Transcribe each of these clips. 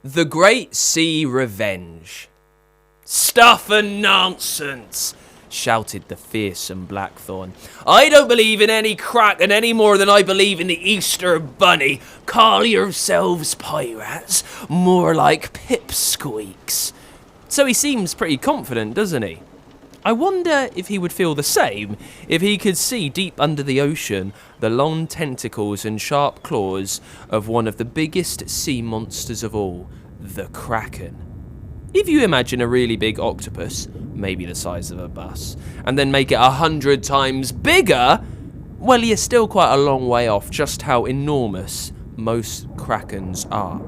The Great Sea Revenge. Stuff and nonsense, shouted the fearsome Blackthorn. I don't believe in any Kraken any more than I believe in the Easter Bunny. Call yourselves pirates, more like pipsqueaks. So he seems pretty confident, doesn't he? I wonder if he would feel the same if he could see deep under the ocean the long tentacles and sharp claws of one of the biggest sea monsters of all, the Kraken. If you imagine a really big octopus, maybe the size of a bus, and then make it 100 times bigger, well, you're still quite a long way off just how enormous most Krakens are.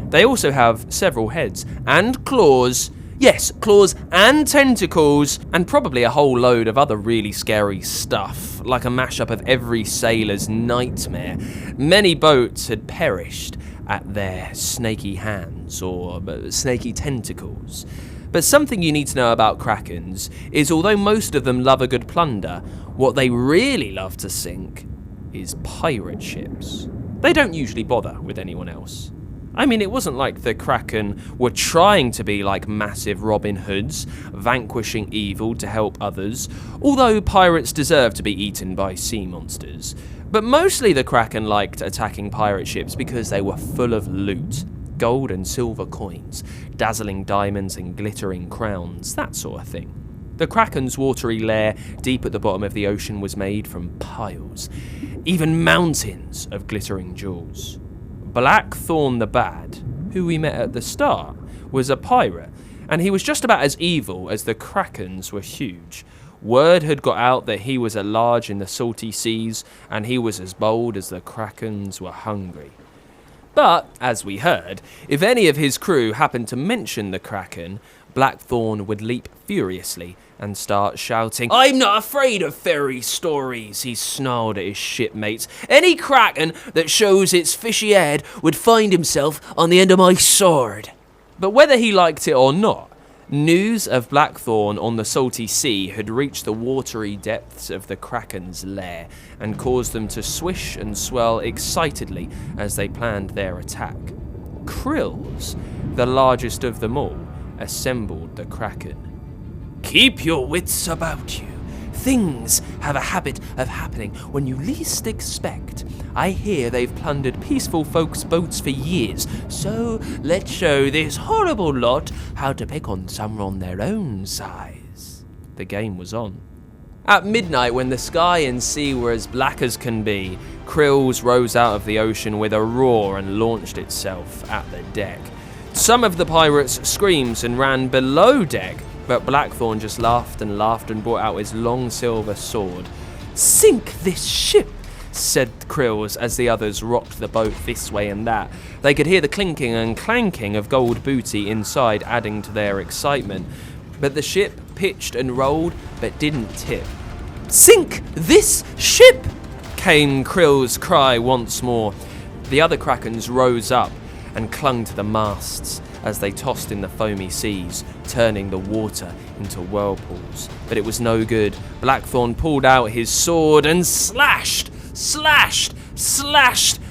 They also have several heads and claws. Yes, claws and tentacles, and probably a whole load of other really scary stuff, like a mashup of every sailor's nightmare. Many boats had perished at their snaky hands or snaky tentacles. But something you need to know about Krakens is although most of them love a good plunder, what they really love to sink is pirate ships. They don't usually bother with anyone else. I mean, it wasn't like the Kraken were trying to be like massive Robin Hoods, vanquishing evil to help others, although pirates deserve to be eaten by sea monsters. But mostly the Kraken liked attacking pirate ships because they were full of loot, gold and silver coins, dazzling diamonds and glittering crowns, that sort of thing. The Kraken's watery lair deep at the bottom of the ocean was made from piles, even mountains of glittering jewels. Blackthorn the Bad, who we met at the start, was a pirate, and he was just about as evil as the Krakens were huge. Word had got out that he was at large in the salty seas, and he was as bold as the Krakens were hungry. But, as we heard, if any of his crew happened to mention the Kraken, Blackthorn would leap furiously and start shouting, "I'm not afraid of fairy stories," he snarled at his shipmates. "Any Kraken that shows its fishy head would find himself on the end of my sword." But whether he liked it or not, news of Blackthorn on the salty sea had reached the watery depths of the Kraken's lair and caused them to swish and swell excitedly as they planned their attack. Krills, the largest of them all, assembled the Kraken. "Keep your wits about you. Things have a habit of happening when you least expect. I hear they've plundered peaceful folks' boats for years, so let's show this horrible lot how to pick on some on their own size." The game was on. At midnight, when the sky and sea were as black as can be, Krills rose out of the ocean with a roar and launched itself at the deck. Some of the pirates screamed and ran below deck, but Blackthorn just laughed and brought out his long silver sword. "Sink this ship," said Krills as the others rocked the boat this way and that. They could hear the clinking and clanking of gold booty inside, adding to their excitement. But the ship pitched and rolled, but didn't tip. "Sink this ship!" came Krill's cry once more. The other Krakens rose up and clung to the masts as they tossed in the foamy seas, turning the water into whirlpools. But it was no good. Blackthorn pulled out his sword and slashed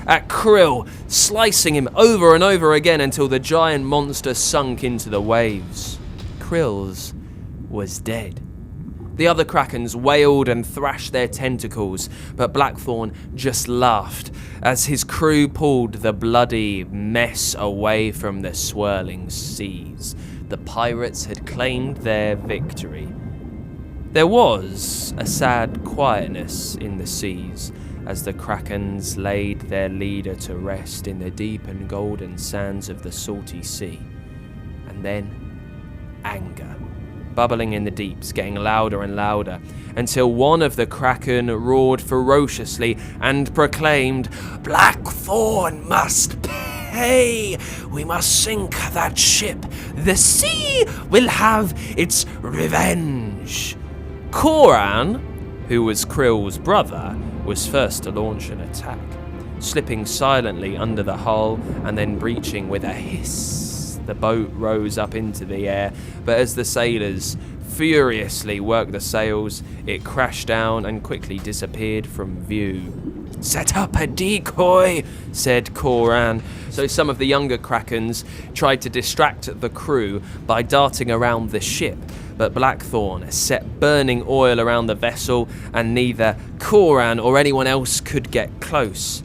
at Krill, slicing him over and over again until the giant monster sunk into the waves. Krill's was dead. The other Krakens wailed and thrashed their tentacles, but Blackthorn just laughed as his crew pulled the bloody mess away from the swirling seas. The pirates had claimed their victory. There was a sad quietness in the seas as the Krakens laid their leader to rest in the deep and golden sands of the salty sea. And then anger, bubbling in the deeps, getting louder and louder, until one of the Kraken roared ferociously and proclaimed, "Blackthorn must pay! We must sink that ship! The sea will have its revenge!" Koran, who was Krill's brother, was first to launch an attack, slipping silently under the hull and then breaching with a hiss. The boat rose up into the air, but as the sailors furiously worked the sails, it crashed down and quickly disappeared from view. "Set up a decoy," said Koran. So some of the younger Krakens tried to distract the crew by darting around the ship, but Blackthorn set burning oil around the vessel and neither Koran or anyone else could get close.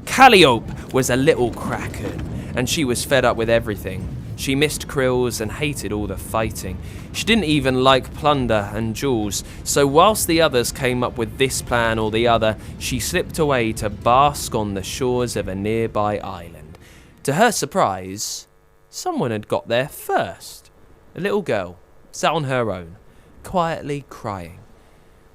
Calliope was a little Kraken, and she was fed up with everything. She missed Krills and hated all the fighting. She didn't even like plunder and jewels, so whilst the others came up with this plan or the other, she slipped away to bask on the shores of a nearby island. To her surprise, someone had got there first. A little girl sat on her own, quietly crying.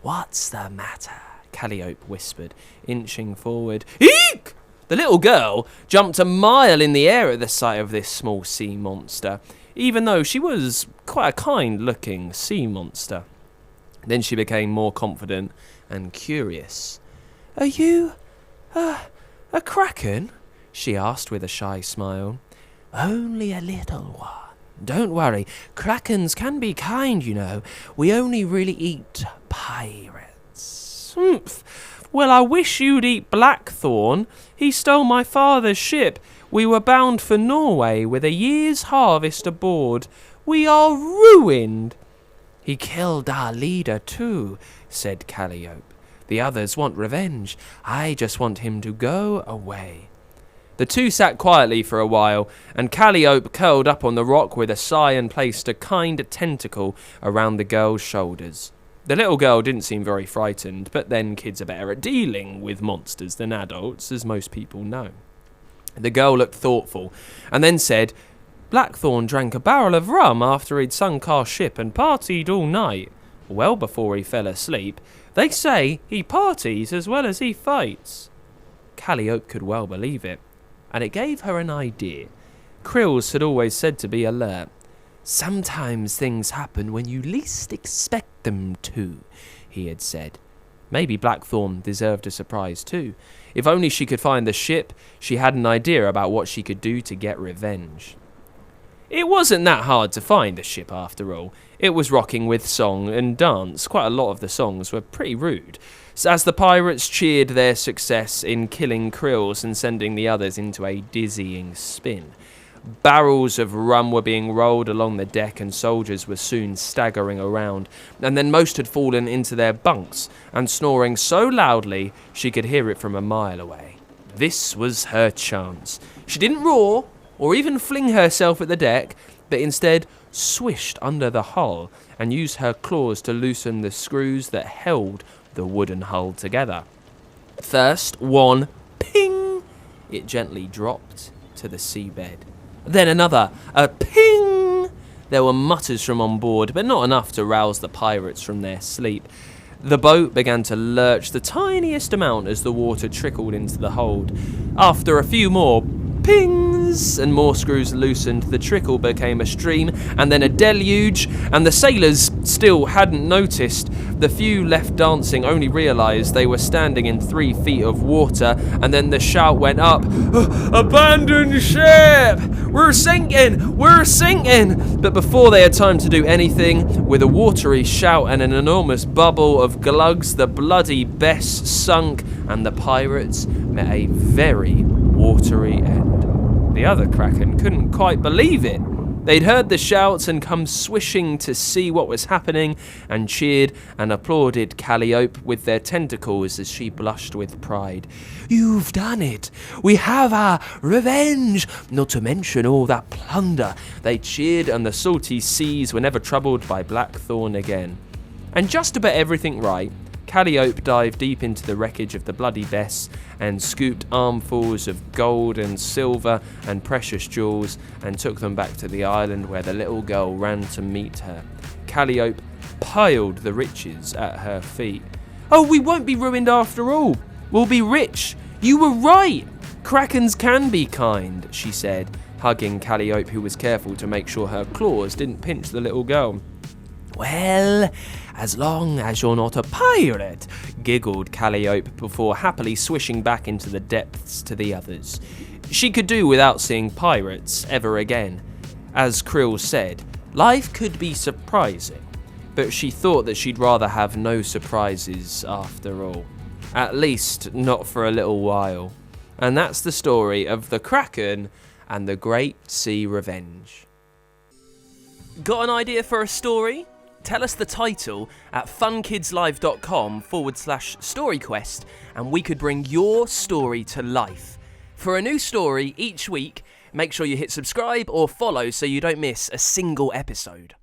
"What's the matter?" Calliope whispered, inching forward. "Eek!" The little girl jumped a mile in the air at the sight of this small sea monster, even though she was quite a kind-looking sea monster. Then she became more confident and curious. "Are you a Kraken?" she asked with a shy smile. "Only a little one. Don't worry, Krakens can be kind, you know. We only really eat pirates." "Humph. Well, I wish you'd eat Blackthorn. He stole my father's ship. We were bound for Norway with a year's harvest aboard. We are ruined." "He killed our leader too," said Calliope. "The others want revenge. I just want him to go away." The two sat quietly for a while, and Calliope curled up on the rock with a sigh and placed a kind tentacle around the girl's shoulders. The little girl didn't seem very frightened, but then kids are better at dealing with monsters than adults, as most people know. The girl looked thoughtful, and then said, "Blackthorn drank a barrel of rum after he'd sunk our ship and partied all night, well before he fell asleep. They say he parties as well as he fights." Calliope could well believe it, and it gave her an idea. Krills had always said to be alert. "Sometimes things happen when you least expect them to," he had said. Maybe Blackthorn deserved a surprise too. If only she could find the ship, she had an idea about what she could do to get revenge. It wasn't that hard to find the ship after all. It was rocking with song and dance. Quite a lot of the songs were pretty rude. So as the pirates cheered their success in killing Krills and sending the others into a dizzying spin. Barrels of rum were being rolled along the deck and soldiers were soon staggering around, and then most had fallen into their bunks and snoring so loudly she could hear it from a mile away. This was her chance. She didn't roar or even fling herself at the deck, but instead swished under the hull and used her claws to loosen the screws that held the wooden hull together. First, one ping, it gently dropped to the seabed. Then another, a ping! There were mutters from on board, but not enough to rouse the pirates from their sleep. The boat began to lurch the tiniest amount as the water trickled into the hold. After a few more pings and more screws loosened, the trickle became a stream and then a deluge, and the sailors still hadn't noticed. The few left dancing only realised they were standing in 3 feet of water, and then the shout went up, "Abandon ship! We're sinking! We're sinking!" But before they had time to do anything, with a watery shout and an enormous bubble of glugs, the bloody Bess sunk, and the pirates met a very watery end. The other Kraken couldn't quite believe it. They'd heard the shouts and come swishing to see what was happening, and cheered and applauded Calliope with their tentacles as she blushed with pride. "You've done it! We have our revenge! Not to mention all that plunder!" They cheered, and the salty seas were never troubled by Blackthorn again. And just to put everything right, Calliope dived deep into the wreckage of the Bloody Bess and scooped armfuls of gold and silver and precious jewels and took them back to the island where the little girl ran to meet her. Calliope piled the riches at her feet. "Oh, we won't be ruined after all. We'll be rich. You were right. Krakens can be kind," she said, hugging Calliope, who was careful to make sure her claws didn't pinch the little girl. "Well, as long as you're not a pirate," giggled Calliope before happily swishing back into the depths to the others. She could do without seeing pirates ever again. As Krill said, life could be surprising, but she thought that she'd rather have no surprises after all. At least not for a little while. And that's the story of the Kraken and the Great Sea Revenge. Got an idea for a story? Tell us the title at funkidslive.com/storyquest and we could bring your story to life. For a new story each week, make sure you hit subscribe or follow so you don't miss a single episode.